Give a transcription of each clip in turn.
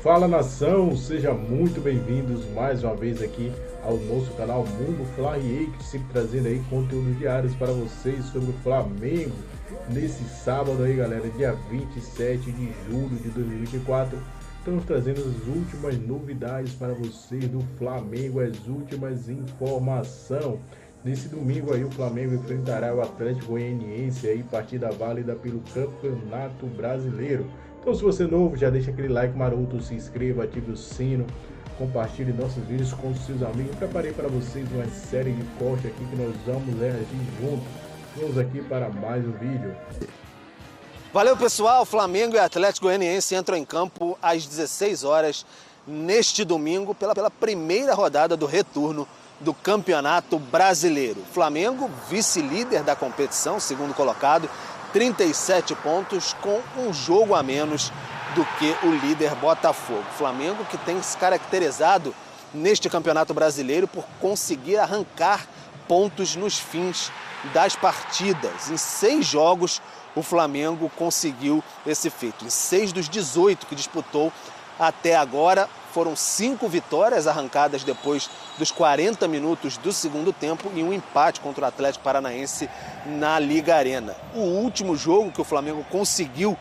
Fala nação, sejam muito bem-vindos mais uma vez aqui ao nosso canal Mundo Fla sempre trazendo aí conteúdos diários para vocês sobre o Flamengo nesse sábado aí, galera, dia 27 de julho de 2024. Estamos trazendo as últimas novidades para vocês do Flamengo, as últimas informações. Nesse domingo aí o Flamengo enfrentará o Atlético Goianiense aí, partida válida pelo Campeonato Brasileiro. Então, se você é novo, já deixa aquele like maroto, se inscreva, ative o sino, compartilhe nossos vídeos com os seus amigos. Preparei para vocês uma série de cortes aqui que nós vamos reagir juntos. Vamos aqui para mais um vídeo. Valeu, pessoal. Flamengo e Atlético Goianiense entram em campo às 16 horas neste domingo pela primeira rodada do retorno do Campeonato Brasileiro. Flamengo, vice-líder da competição, segundo colocado, 37 pontos, com um jogo a menos do que o líder Botafogo. Flamengo que tem se caracterizado neste Campeonato Brasileiro por conseguir arrancar pontos nos fins das partidas. Em 6 jogos, o Flamengo conseguiu esse feito. Em 6 dos 18 que disputou até agora, foram 5 vitórias arrancadas depois dos 40 minutos do segundo tempo e um empate contra o Atlético Paranaense na Liga Arena. O último jogo que o Flamengo conseguiu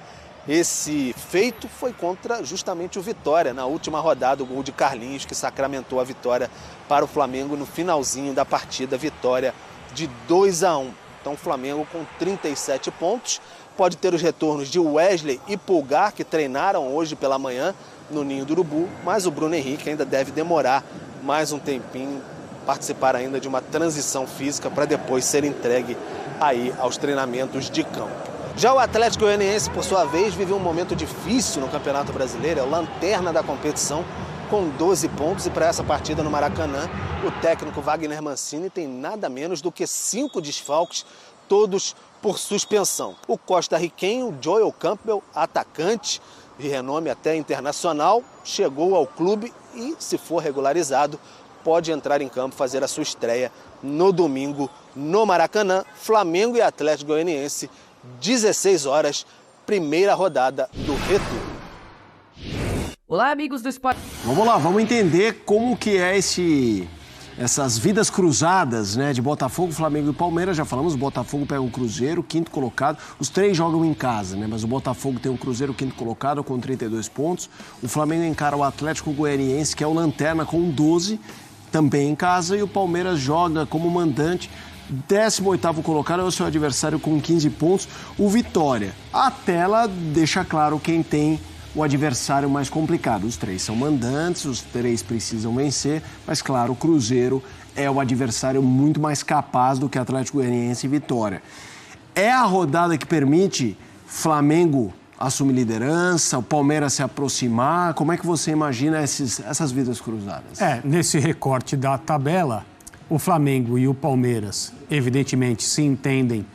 esse feito foi contra justamente o Vitória, na última rodada, o gol de Carlinhos, que sacramentou a vitória para o Flamengo no finalzinho da partida, vitória de 2-1. Então o Flamengo com 37 pontos, pode ter os retornos de Wesley e Pulgar, que treinaram hoje pela manhã no Ninho do Urubu, mas o Bruno Henrique ainda deve demorar mais um tempinho, participar ainda de uma transição física para depois ser entregue aí aos treinamentos de campo. Já o Atlético Goianiense, por sua vez, vive um momento difícil no Campeonato Brasileiro, é o lanterna da competição com 12 pontos, e para essa partida no Maracanã, o técnico Wagner Mancini tem nada menos do que 5 desfalques, todos por suspensão. O costarriquenho Joel Campbell, atacante de renome até internacional, chegou ao clube e, se for regularizado, pode entrar em campo, fazer a sua estreia no domingo no Maracanã. Flamengo e Atlético Goianiense, 16 horas, primeira rodada do retorno. Olá, amigos do Esporte. Vamos lá, vamos entender como que é essas vidas cruzadas, né, de Botafogo, Flamengo e Palmeiras. Já falamos, o Botafogo pega o Cruzeiro, quinto colocado. Os 3 jogam em casa, né, mas o Botafogo tem o Cruzeiro, quinto colocado, com 32 pontos. O Flamengo encara o Atlético Goianiense, que é o lanterna, com 12, também em casa. E o Palmeiras joga como mandante, 18º colocado, é o seu adversário com 15 pontos, o Vitória. A tela deixa claro quem tem o adversário mais complicado. Os 3 são mandantes, os 3 precisam vencer, mas claro, o Cruzeiro é o adversário muito mais capaz do que Atlético Goianiense e Vitória. É a rodada que permite Flamengo assumir liderança, o Palmeiras se aproximar? Como é que você imagina essas vidas cruzadas? Nesse recorte da tabela, o Flamengo e o Palmeiras, evidentemente, se entendem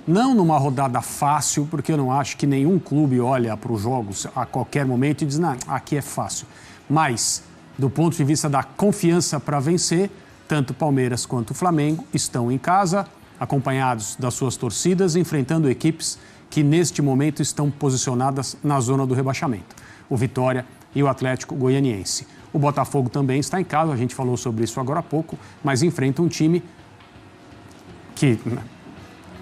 não numa rodada fácil, porque eu não acho que nenhum clube olha para os jogos a qualquer momento e diz, não, aqui é fácil. Mas, do ponto de vista da confiança para vencer, tanto o Palmeiras quanto o Flamengo estão em casa, acompanhados das suas torcidas, enfrentando equipes que neste momento estão posicionadas na zona do rebaixamento. O Vitória e o Atlético Goianiense. O Botafogo também está em casa, a gente falou sobre isso agora há pouco, mas enfrenta um time que,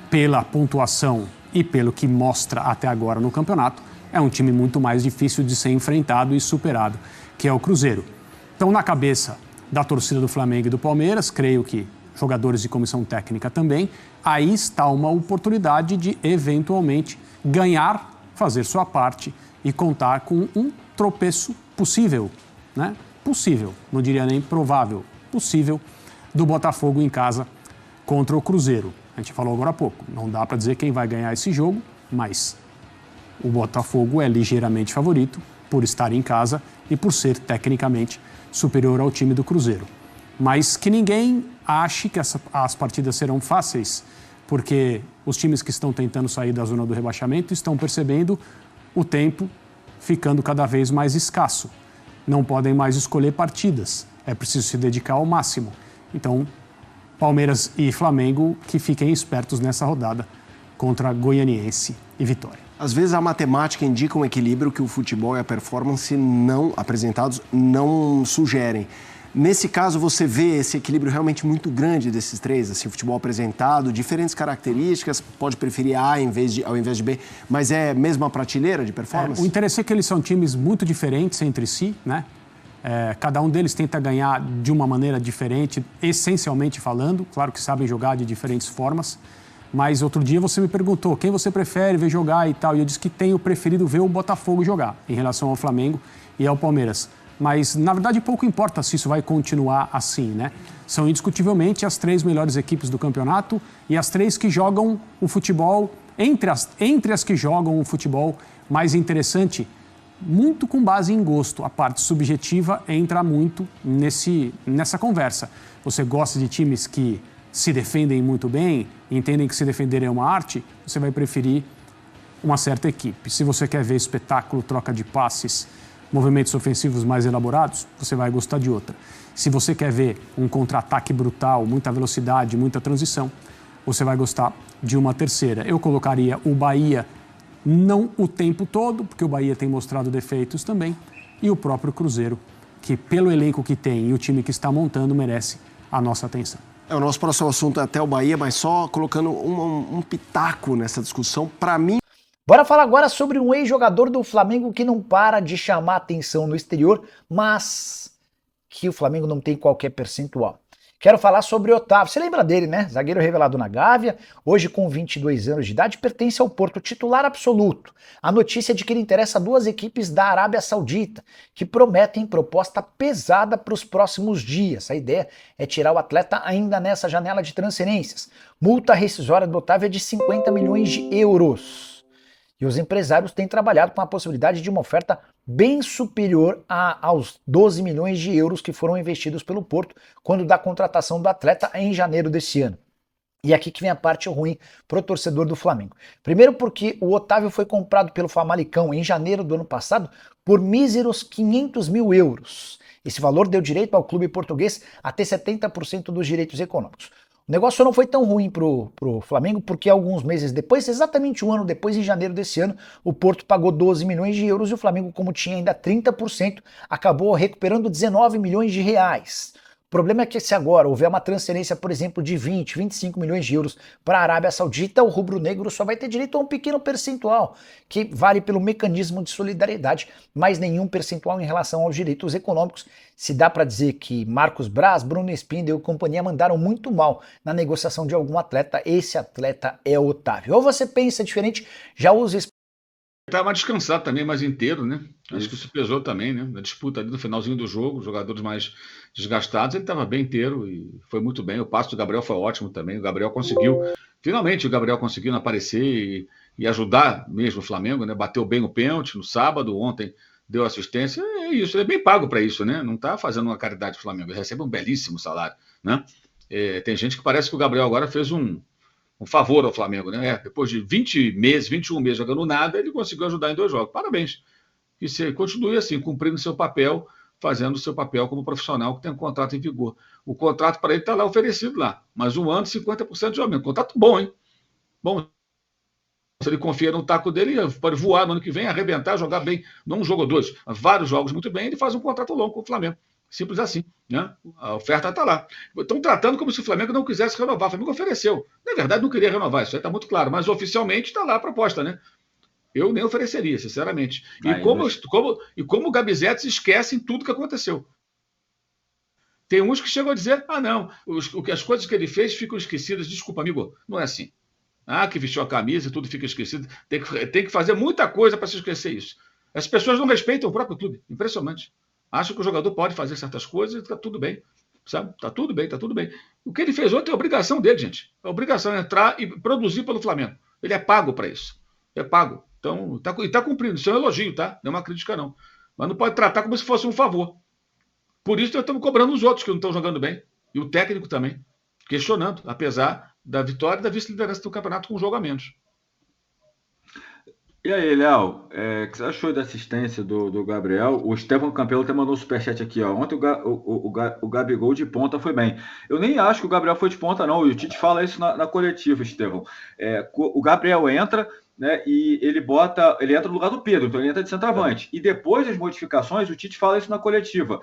pela pontuação e pelo que mostra até agora no campeonato, é um time muito mais difícil de ser enfrentado e superado, que é o Cruzeiro. Então, na cabeça da torcida do Flamengo e do Palmeiras, creio que jogadores de comissão técnica também, aí está uma oportunidade de, eventualmente, ganhar, fazer sua parte e contar com um tropeço possível, né? Possível, não diria nem provável, possível, do Botafogo em casa contra o Cruzeiro. A gente falou agora há pouco, não dá para dizer quem vai ganhar esse jogo, mas o Botafogo é ligeiramente favorito por estar em casa e por ser tecnicamente superior ao time do Cruzeiro. Mas que ninguém ache que as partidas serão fáceis, porque os times que estão tentando sair da zona do rebaixamento estão percebendo o tempo ficando cada vez mais escasso. Não podem mais escolher partidas, é preciso se dedicar ao máximo. Então, Palmeiras e Flamengo que fiquem espertos nessa rodada contra Goianiense e Vitória. Às vezes a matemática indica um equilíbrio que o futebol e a performance não apresentados não sugerem. Nesse caso, você vê esse equilíbrio realmente muito grande desses três, assim, o futebol apresentado, diferentes características, pode preferir A ao invés de B, mas é a mesma prateleira de performance? O interessante é que eles são times muito diferentes entre si, né? Cada um deles tenta ganhar de uma maneira diferente, essencialmente falando, claro que sabem jogar de diferentes formas, mas outro dia você me perguntou quem você prefere ver jogar e tal, e eu disse que tenho preferido ver o Botafogo jogar em relação ao Flamengo e ao Palmeiras. Mas, na verdade, pouco importa se isso vai continuar assim, né? São indiscutivelmente as três melhores equipes do campeonato e as três que jogam o futebol, entre as que jogam o futebol mais interessante, muito com base em gosto. A parte subjetiva entra muito nessa conversa. Você gosta de times que se defendem muito bem, entendem que se defender é uma arte, você vai preferir uma certa equipe. Se você quer ver espetáculo, troca de passes, movimentos ofensivos mais elaborados, você vai gostar de outra. Se você quer ver um contra-ataque brutal, muita velocidade, muita transição, você vai gostar de uma terceira. Eu colocaria o Bahia, não o tempo todo, porque o Bahia tem mostrado defeitos também, e o próprio Cruzeiro, que pelo elenco que tem e o time que está montando, merece a nossa atenção. O nosso próximo assunto é até o Bahia, mas só colocando um pitaco nessa discussão, para mim. Bora falar agora sobre um ex-jogador do Flamengo que não para de chamar atenção no exterior, mas que o Flamengo não tem qualquer percentual. Quero falar sobre o Otávio. Você lembra dele, né? Zagueiro revelado na Gávea, hoje com 22 anos de idade, pertence ao Porto, titular absoluto. A notícia é de que ele interessa a duas equipes da Arábia Saudita, que prometem proposta pesada para os próximos dias. A ideia é tirar o atleta ainda nessa janela de transferências. Multa rescisória do Otávio é de 50 milhões de euros. E os empresários têm trabalhado com a possibilidade de uma oferta bem superior aos 12 milhões de euros que foram investidos pelo Porto quando da contratação do atleta em janeiro desse ano. E aqui que vem a parte ruim para o torcedor do Flamengo. Primeiro porque o Otávio foi comprado pelo Famalicão em janeiro do ano passado por míseros 500 mil euros. Esse valor deu direito ao clube português a ter 70% dos direitos econômicos. O negócio não foi tão ruim pro Flamengo, porque alguns meses depois, exatamente um ano depois, em janeiro desse ano, o Porto pagou 12 milhões de euros e o Flamengo, como tinha ainda 30%, acabou recuperando 19 milhões de reais. O problema é que se agora houver uma transferência, por exemplo, de 20, 25 milhões de euros para a Arábia Saudita, o rubro-negro só vai ter direito a um pequeno percentual, que vale pelo mecanismo de solidariedade, mas nenhum percentual em relação aos direitos econômicos. Se dá para dizer que Marcos Braz, Bruno Spindel e companhia mandaram muito mal na negociação de algum atleta, esse atleta é o Otávio. Ou você pensa diferente, já usa esse... Estava mais descansado também, mais inteiro, né? Acho que isso pesou também, né? Na disputa ali no finalzinho do jogo, os jogadores mais desgastados, ele estava bem inteiro e foi muito bem. O passo do Gabriel foi ótimo também. O Gabriel conseguiu, finalmente o Gabriel conseguiu aparecer e ajudar mesmo o Flamengo, né? Bateu bem o pênalti no sábado, ontem deu assistência. É isso, ele é bem pago para isso, né? Não está fazendo uma caridade para o Flamengo, ele recebe um belíssimo salário, né? Tem gente que parece que o Gabriel agora fez um favor ao Flamengo, né? Depois de 21 meses jogando nada, ele conseguiu ajudar em 2 jogos. Parabéns. E você continue assim, cumprindo seu papel, fazendo o seu papel como profissional que tem um contrato em vigor. O contrato para ele está lá oferecido lá, mas 1 ano, 50% de aumento. Contrato bom, hein? Bom, se ele confia no taco dele, pode voar no ano que vem, arrebentar, jogar bem, não um jogo ou 2, vários jogos muito bem, ele faz um contrato longo com o Flamengo. Simples assim, né? A oferta está lá. Estão tratando como se o Flamengo não quisesse renovar. O Flamengo ofereceu. Na verdade, não queria renovar, isso aí está muito claro, mas oficialmente está lá a proposta, né? Eu nem ofereceria, sinceramente. E como o Gabizete esquece em tudo que aconteceu. Tem uns que chegam a dizer, não, as coisas que ele fez ficam esquecidas. Desculpa, amigo, não é assim. Que vestiu a camisa e tudo fica esquecido. Tem que fazer muita coisa para se esquecer isso. As pessoas não respeitam o próprio clube. Impressionante. Acham que o jogador pode fazer certas coisas e está tudo bem, sabe? Está tudo bem, está tudo bem. O que ele fez ontem é a obrigação dele, gente. A obrigação é entrar e produzir pelo Flamengo. Ele é pago para isso. É pago. Então, está cumprindo. Isso é um elogio, tá? Não é uma crítica, não. Mas não pode tratar como se fosse um favor. Por isso nós estamos cobrando os outros que não estão jogando bem. E o técnico também. Questionando, apesar da vitória e da vice-liderança do campeonato com um jogo a menos. E aí, Léo, o que você achou da assistência do Gabriel? O Estevão Campelo até mandou um superchat aqui, ó. Ontem o Gabigol de ponta foi bem. Eu nem acho que o Gabriel foi de ponta, não. O Tite fala isso na coletiva, Estevão. O Gabriel entra, né? E ele entra no lugar do Pedro, então ele entra de centroavante. E depois das modificações, o Tite fala isso na coletiva.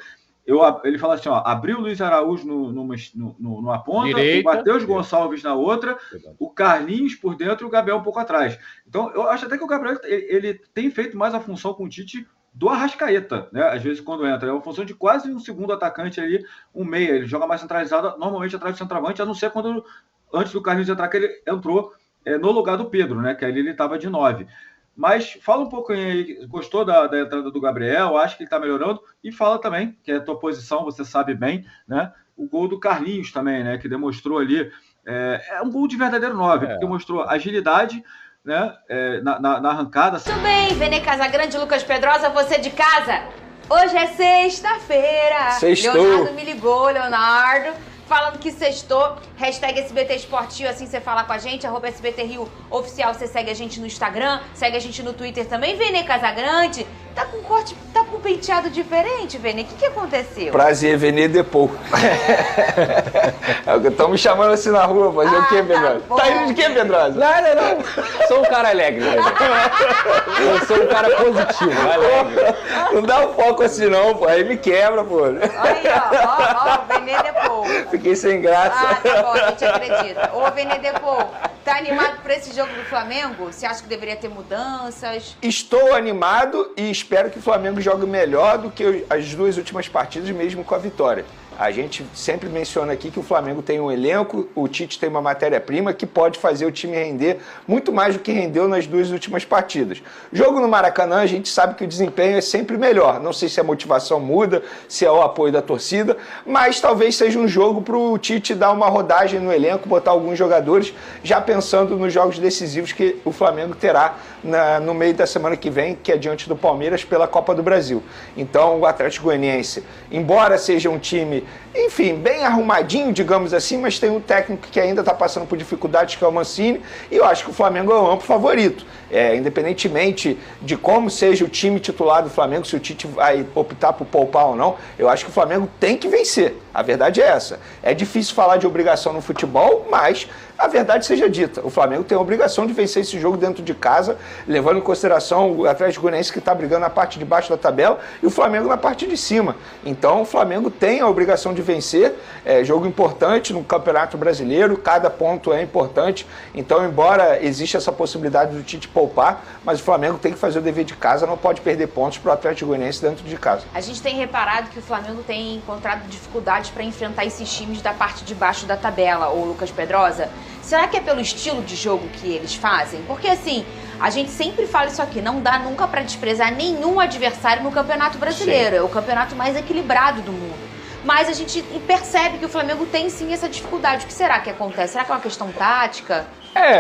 Ele fala assim, abriu o Luiz Araújo numa ponta, direita, o Matheus Gonçalves na outra, o Carlinhos por dentro e o Gabriel um pouco atrás. Então, eu acho até que o Gabriel ele tem feito mais a função com o Tite do Arrascaeta, né? Às vezes quando entra, é uma função de quase um segundo atacante ali, um meia, ele joga mais centralizado, normalmente atrás do centroavante, a não ser quando, antes do Carlinhos entrar, que ele entrou no lugar do Pedro, né? Que ali ele estava de 9. Mas fala um pouco aí, gostou da entrada do Gabriel, acho que ele está melhorando, e fala também, que é a tua posição, você sabe bem, né? O gol do Carlinhos também, né? Que demonstrou ali, é um gol de verdadeiro 9, porque mostrou agilidade, né? Na arrancada. Tudo bem, Vene Casagrande, Lucas Pedrosa, você de casa? Hoje é sexta-feira. Leonardo me ligou, Leonardo, falando que sextou, hashtag SBT Esportivo, assim você fala com a gente, @SBT Rio Oficial, você segue a gente no Instagram, segue a gente no Twitter também. Vene Casagrande, tá com corte, tá com um penteado diferente, Vene, o que aconteceu? Prazer, Vene Depou. Estão me chamando assim na rua, fazer o quê, Pedrosa? Tá indo de quê, Pedrosa? Não. Sou um cara alegre, velho. Eu sou um cara positivo, alegre. Não dá um foco assim não, pô, aí me quebra, pô. Aí, ó, Vene Depou. Fiquei sem graça. Tá bom, a gente acredita. Ô, Vene Depou, tá animado pra esse jogo do Flamengo? Você acha que deveria ter mudanças? Estou animado e espero que o Flamengo jogue melhor do que as duas últimas partidas, mesmo com a vitória. A gente sempre menciona aqui que o Flamengo tem um elenco, o Tite tem uma matéria-prima que pode fazer o time render muito mais do que rendeu nas duas últimas partidas. Jogo no Maracanã, a gente sabe que o desempenho é sempre melhor. Não sei se a motivação muda, se é o apoio da torcida, mas talvez seja um jogo para o Tite dar uma rodagem no elenco, botar alguns jogadores, já pensando nos jogos decisivos que o Flamengo terá no meio da semana que vem, que é diante do Palmeiras pela Copa do Brasil. Então o Atlético Goianiense, embora seja um time, enfim, bem arrumadinho, digamos assim, mas tem um técnico que ainda está passando por dificuldades, que é o Mancini, e eu acho que o Flamengo é um amplo favorito. Independentemente de como seja o time titular do Flamengo, se o Tite vai optar por poupar ou não, eu acho que o Flamengo tem que vencer. A verdade é essa. É difícil falar de obrigação no futebol, mas a verdade seja dita. O Flamengo tem a obrigação de vencer esse jogo dentro de casa, levando em consideração o Atlético Goianiense que está brigando na parte de baixo da tabela e o Flamengo na parte de cima. Então o Flamengo tem a obrigação de vencer. É jogo importante no Campeonato Brasileiro, cada ponto é importante. Então, embora exista essa possibilidade do Tite poupar, mas o Flamengo tem que fazer o dever de casa, não pode perder pontos para o Atlético Goianiense dentro de casa. A gente tem reparado que o Flamengo tem encontrado dificuldades para enfrentar esses times da parte de baixo da tabela, ô Lucas Pedrosa. Será que é pelo estilo de jogo que eles fazem? Porque assim, a gente sempre fala isso aqui, não dá nunca para desprezar nenhum adversário no Campeonato Brasileiro. Sim. É o campeonato mais equilibrado do mundo. Mas a gente percebe que o Flamengo tem sim essa dificuldade. O que será que acontece? Será que é uma questão tática?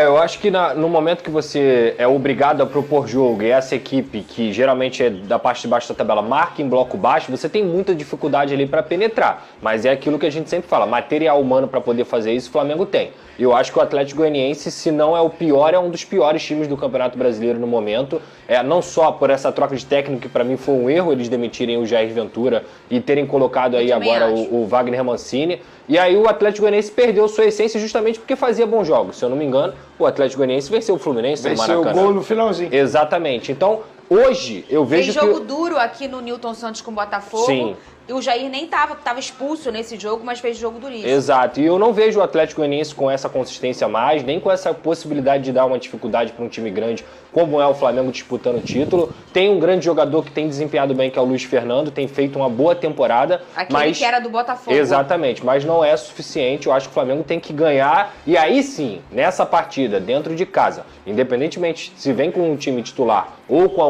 Eu acho que no momento que você é obrigado a propor jogo e essa equipe, que geralmente é da parte de baixo da tabela, marca em bloco baixo, você tem muita dificuldade ali para penetrar. Mas é aquilo que a gente sempre fala, material humano para poder fazer isso, o Flamengo tem. Eu acho que o Atlético Goianiense, se não é o pior, é um dos piores times do Campeonato Brasileiro no momento. Não só por essa troca de técnico, que para mim foi um erro eles demitirem o Jair Ventura e terem colocado aí agora o Wagner Mancini. E aí o Atlético Goianiense perdeu sua essência justamente porque fazia bons jogos. Se eu não me engano, o Atlético Goianiense venceu o Fluminense no Maracanã. Venceu o gol no finalzinho. Exatamente. Então, hoje eu vejo Tem jogo duro aqui no Newton Santos com o Botafogo. Sim. E o Jair nem estava expulso nesse jogo, mas fez jogo duríssimo. Exato. E eu não vejo o Atlético Goianiense com essa consistência mais, nem com essa possibilidade de dar uma dificuldade para um time grande, como é o Flamengo disputando o título. Tem um grande jogador que tem desempenhado bem, que é o Luiz Fernando, tem feito uma boa temporada. Aquele que era do Botafogo. Exatamente, mas não é suficiente. Eu acho que o Flamengo tem que ganhar. E aí sim, nessa partida, dentro de casa, independentemente se vem com um time titular ou com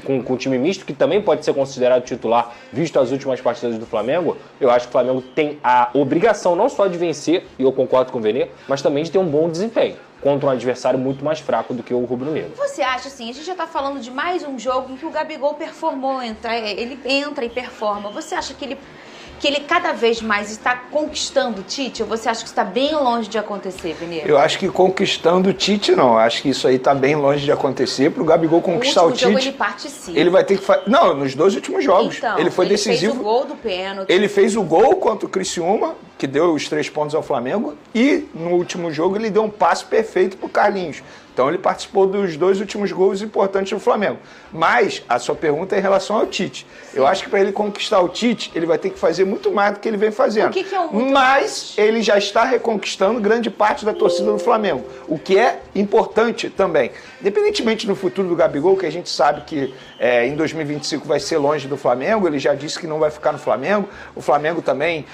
com um time misto, que também pode ser considerado titular, visto as últimas partidas do Flamengo, eu acho que o Flamengo tem a obrigação não só de vencer, e eu concordo com o Vene, mas também de ter um bom desempenho contra um adversário muito mais fraco do que o rubro-negro. Você acha assim, a gente já tá falando de mais um jogo em que o Gabigol performou, ele entra e performa. Você acha que ele cada vez mais está conquistando o Tite? Ou você acha que está bem longe de acontecer, Vene? Eu acho que conquistando o Tite, não. Eu acho que isso aí está bem longe de acontecer. Para o Gabigol conquistar o Tite... No último jogo ele participa. Ele vai ter que fazer... Não, nos dois últimos jogos. Então, ele foi decisivo. Ele fez o gol do pênalti. Ele fez o gol contra o Criciúma, que deu os 3 pontos ao Flamengo. E no último jogo ele deu um passe perfeito para o Carlinhos. Então ele participou dos 2 últimos gols importantes do Flamengo. Mas a sua pergunta é em relação ao Tite. Eu acho que para ele conquistar o Tite, ele vai ter que fazer muito mais do que ele vem fazendo. O que é o muito Mas ele já está reconquistando grande parte da torcida do Flamengo, o que é importante também. Independentemente do futuro do Gabigol, que a gente sabe que em 2025 vai ser longe do Flamengo, ele já disse que não vai ficar no Flamengo. O Flamengo também,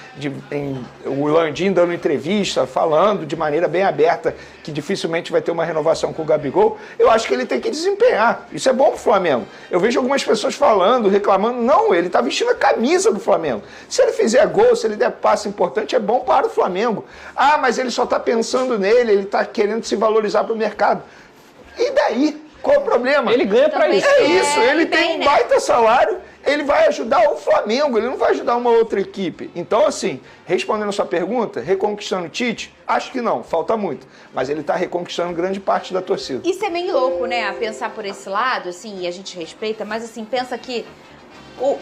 o Landim dando entrevista, falando de maneira bem aberta que dificilmente vai ter uma renovação com o Gabigol. Eu acho que ele tem que desempenhar. Isso é bom pro Flamengo. Eu vejo algumas pessoas falando, reclamando. Não, ele tá vestindo a camisa do Flamengo. Se ele fizer gol, se ele der passe importante, é bom para o Flamengo. Ah, mas ele só tá pensando nele, ele tá querendo se valorizar pro mercado. E daí? Qual o problema? Ele ganha pra isso. É isso, ele tem um baita salário, ele vai ajudar o Flamengo, ele não vai ajudar uma outra equipe. Então, assim, respondendo a sua pergunta, reconquistando o Tite, acho que não, falta muito. Mas ele tá reconquistando grande parte da torcida. Isso é meio louco, né? A pensar por esse lado, assim, e a gente respeita, mas assim, pensa que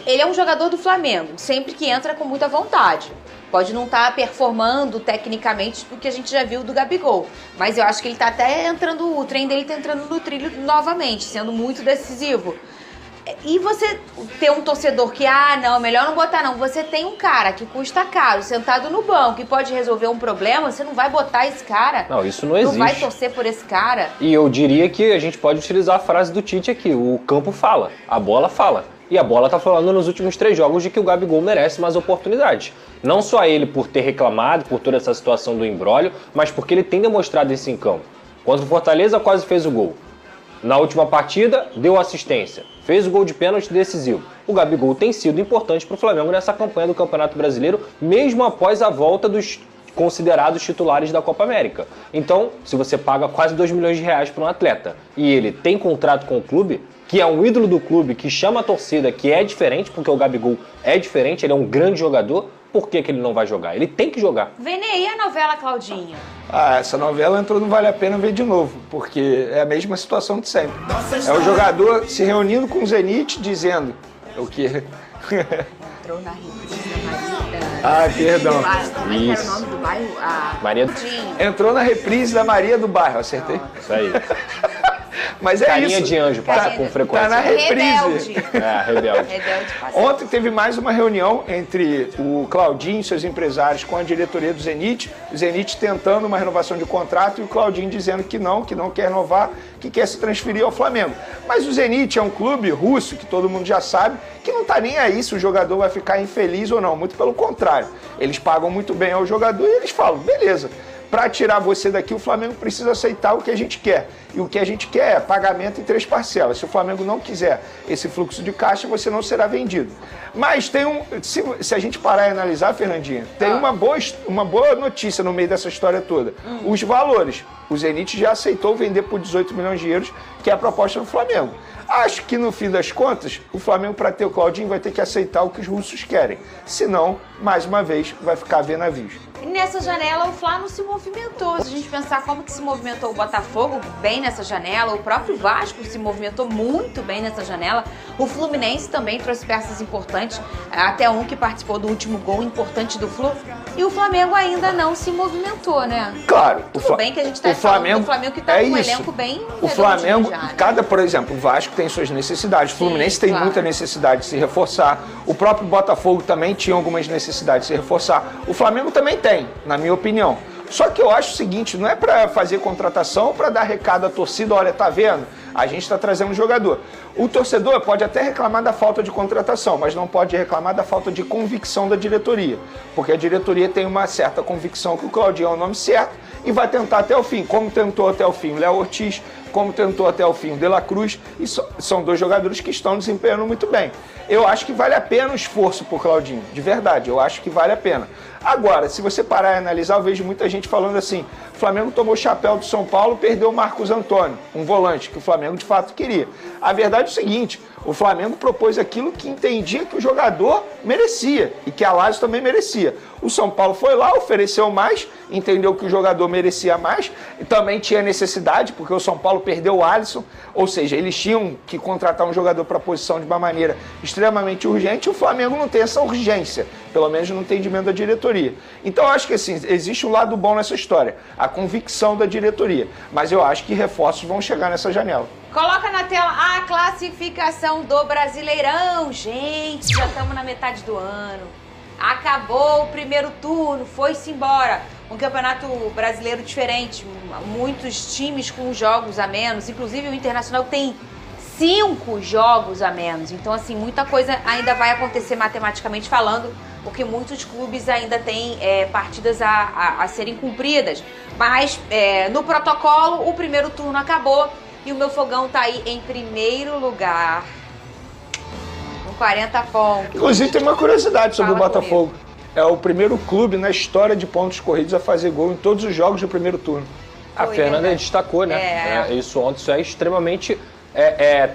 ele é um jogador do Flamengo, sempre que entra com muita vontade. Pode não estar performando tecnicamente do que a gente já viu do Gabigol. Mas eu acho que ele tá até entrando, o trem dele tá entrando no trilho novamente, sendo muito decisivo. E você ter um torcedor que, não, melhor não botar não. Você tem um cara que custa caro, sentado no banco, e pode resolver um problema, você não vai botar esse cara. Não, isso não existe. Não vai torcer por esse cara. E eu diria que a gente pode utilizar a frase do Tite aqui, o campo fala, a bola fala. E a bola tá falando nos últimos 3 jogos de que o Gabigol merece mais oportunidades. Não só ele por ter reclamado, por toda essa situação do imbróglio, mas porque ele tem demonstrado isso em campo. Contra o Fortaleza quase fez o gol. Na última partida, deu assistência. Fez o gol de pênalti decisivo. O Gabigol tem sido importante para o Flamengo nessa campanha do Campeonato Brasileiro, mesmo após a volta dos considerados titulares da Copa América. Então, se você paga quase 2 milhões de reais para um atleta e ele tem contrato com o clube, que é um ídolo do clube, que chama a torcida, que é diferente, porque o Gabigol é diferente, ele é um grande jogador, por que ele não vai jogar? Ele tem que jogar. Vene, e a novela, Claudinho? Essa novela entrou no Vale a Pena Ver de novo, porque é a mesma situação de sempre. É o jogador se reunindo com o Zenit, dizendo o que... Entrou na reprise da Maria... perdão. Como é que era o nome do bairro? Maria... Entrou na reprise da Maria do Bairro, acertei? Isso aí. Mas é Carinha isso. de anjo, passa com frequência. Tá na reprise. Rebelde. Ontem teve mais uma reunião entre o Claudinho e seus empresários com a diretoria do Zenit. O Zenit tentando uma renovação de contrato e o Claudinho dizendo que não quer renovar, que quer se transferir ao Flamengo. Mas o Zenit é um clube russo, que todo mundo já sabe, que não tá nem aí se o jogador vai ficar infeliz ou não. Muito pelo contrário. Eles pagam muito bem ao jogador e eles falam, beleza. Para tirar você daqui, o Flamengo precisa aceitar o que a gente quer. E o que a gente quer é pagamento em 3 parcelas. Se o Flamengo não quiser esse fluxo de caixa, você não será vendido. Mas tem se a gente parar e analisar, Fernandinha, tem uma boa notícia no meio dessa história toda. Os valores. O Zenit já aceitou vender por 18 milhões de euros, que é a proposta do Flamengo. Acho que no fim das contas, o Flamengo, para ter o Claudinho, vai ter que aceitar o que os russos querem. Senão, mais uma vez, vai ficar vendo navios. E nessa janela o Fla não se movimentou. Se a gente pensar como que se movimentou o Botafogo bem nessa janela, o próprio Vasco se movimentou muito bem nessa janela. O Fluminense também trouxe peças importantes, até um que participou do último gol importante do Flu. E o Flamengo ainda não se movimentou, né? Claro. Tudo bem que a gente está falando do Flamengo que está com um elenco bem... O Flamengo, por exemplo, o Vasco tem suas necessidades. O Fluminense tem muita necessidade de se reforçar. O próprio Botafogo também tinha algumas necessidades de se reforçar. O Flamengo também tem, na minha opinião. Só que eu acho o seguinte, não é para fazer contratação, para dar recado à torcida, olha, tá vendo? A gente está trazendo um jogador. O torcedor pode até reclamar da falta de contratação, mas não pode reclamar da falta de convicção da diretoria. Porque a diretoria tem uma certa convicção que o Claudinho é o nome certo e vai tentar até o fim, como tentou até o fim o Léo Ortiz, como tentou até o fim o De La Cruz, e são 2 jogadores que estão desempenhando muito bem. Eu acho que vale a pena o esforço por Claudinho, de verdade, eu acho que vale a pena. Agora, se você parar e analisar, eu vejo muita gente falando assim, o Flamengo tomou o chapéu do São Paulo, perdeu o Marcos Antônio, um volante que o Flamengo de fato queria. A verdade é o seguinte, o Flamengo propôs aquilo que entendia que o jogador merecia e que a Lazio também merecia. O São Paulo foi lá, ofereceu mais entendeu que o jogador merecia mais e também tinha necessidade, porque o São Paulo perdeu o Alisson, ou seja, eles tinham que contratar um jogador para a posição de uma maneira extremamente urgente, e o Flamengo não tem essa urgência, pelo menos no entendimento da diretoria. Então eu acho que assim, existe um lado bom nessa história, a convicção da diretoria, mas eu acho que reforços vão chegar nessa janela. Coloca na tela a classificação do Brasileirão. Gente, já estamos na metade do ano. Acabou o primeiro turno, foi-se embora. Um campeonato brasileiro diferente, muitos times com jogos a menos. Inclusive o Internacional tem 5 jogos a menos. Então, assim, muita coisa ainda vai acontecer matematicamente falando, porque muitos clubes ainda têm partidas a serem cumpridas. Mas, no protocolo, o primeiro turno acabou e o meu Fogão tá aí em primeiro lugar, com 40 pontos. Inclusive, tem uma curiosidade sobre o Botafogo. É o primeiro clube na história de pontos corridos a fazer gol em todos os jogos do primeiro turno. A Fernanda destacou, né? Isso ontem, isso é extremamente...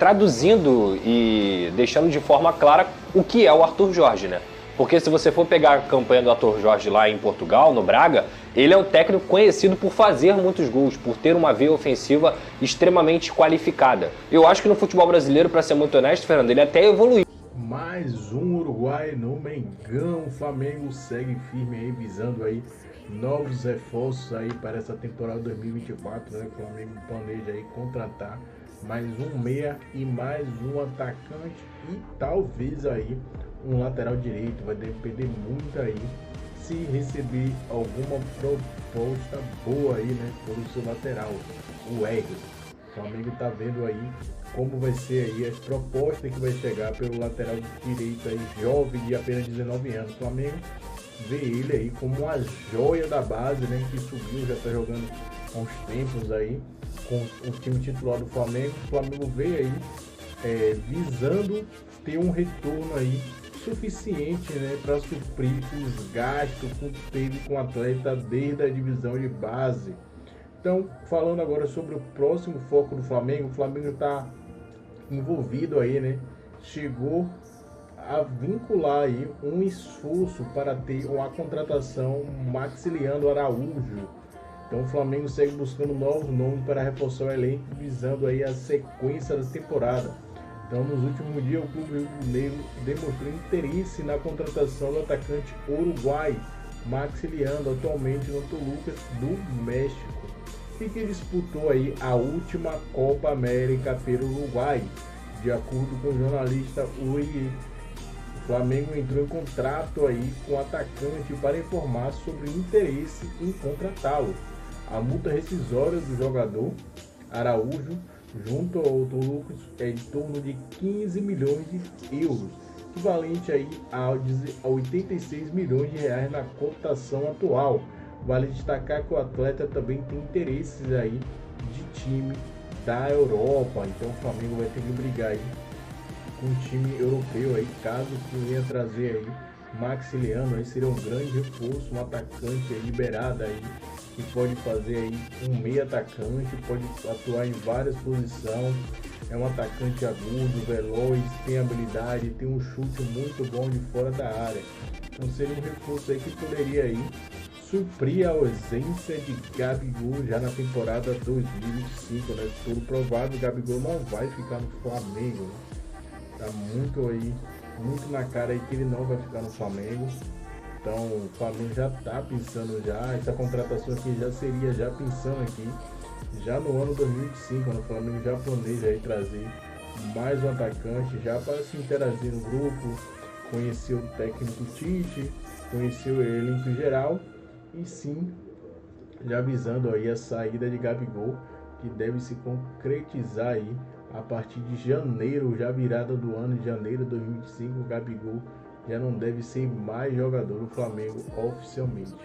traduzindo e deixando de forma clara o que é o Arthur Jorge, né? Porque se você for pegar a campanha do Arthur Jorge lá em Portugal, no Braga, ele é um técnico conhecido por fazer muitos gols, por ter uma veia ofensiva extremamente qualificada. Eu acho que no futebol brasileiro, para ser muito honesto, Fernando, ele até evoluiu. Mais um Uruguai no Mengão. O Flamengo segue firme aí, visando aí novos reforços aí para essa temporada 2024, né? O Flamengo planeja aí contratar mais um meia e mais um atacante e talvez aí um lateral direito. Vai depender muito aí se receber alguma proposta boa aí, né, pelo seu lateral, o Wesley. O Flamengo tá vendo aí como vai ser aí as propostas que vai chegar pelo lateral direito aí, jovem de apenas 19 anos. O Flamengo vê ele aí como uma joia da base, né, que subiu, já tá jogando há uns tempos aí com o time titular do Flamengo. O Flamengo vê aí visando ter um retorno aí suficiente, né, para suprir os gastos que teve com o atleta desde a divisão de base. Então, falando agora sobre o próximo foco do Flamengo, o Flamengo está envolvido aí, né, chegou a vincular aí um esforço para ter uma contratação Maxiliano Araújo. Então o Flamengo segue buscando novos nomes para reforçar o elenco, visando aí a sequência da temporada. Então, nos últimos dias, o Clube Rubro-Negro demonstrou interesse na contratação do atacante uruguai Maxiliano, atualmente no Toluca do México, e que disputou aí a última Copa América pelo Uruguai, de acordo com o jornalista Uri. O Flamengo entrou em contrato aí com o atacante para informar sobre o interesse em contratá-lo. A multa rescisória do jogador Araújo junto ao Toluca é em torno de 15 milhões de euros, equivalente aí a 86 milhões de reais na cotação atual. Vale destacar que o atleta também tem interesses aí de time da Europa, então o Flamengo vai ter que brigar aí com um time europeu aí, caso que venha trazer aí Maxiliano, aí seria um grande reforço, um atacante aí liberado aí, que pode fazer aí um meio atacante, pode atuar em várias posições, é um atacante agudo, veloz, tem habilidade, tem um chute muito bom de fora da área. Então seria um reforço aí que poderia aí suprir a ausência de Gabigol já na temporada 2025, né? Tudo provável, o Gabigol não vai ficar no Flamengo, né? Tá muito aí, muito na cara aí que ele não vai ficar no Flamengo. Então o Flamengo já tá pensando já, essa contratação aqui já seria já pensando aqui, já no ano 2025, quando o Flamengo já planeja aí trazer mais um atacante, já para se interagir no grupo, conhecer o técnico Tite, conhecer o elenco geral, e sim, já avisando aí a saída de Gabigol, que deve se concretizar aí a partir de janeiro, já virada do ano de janeiro de 2025, o Gabigol já não deve ser mais jogador do Flamengo oficialmente.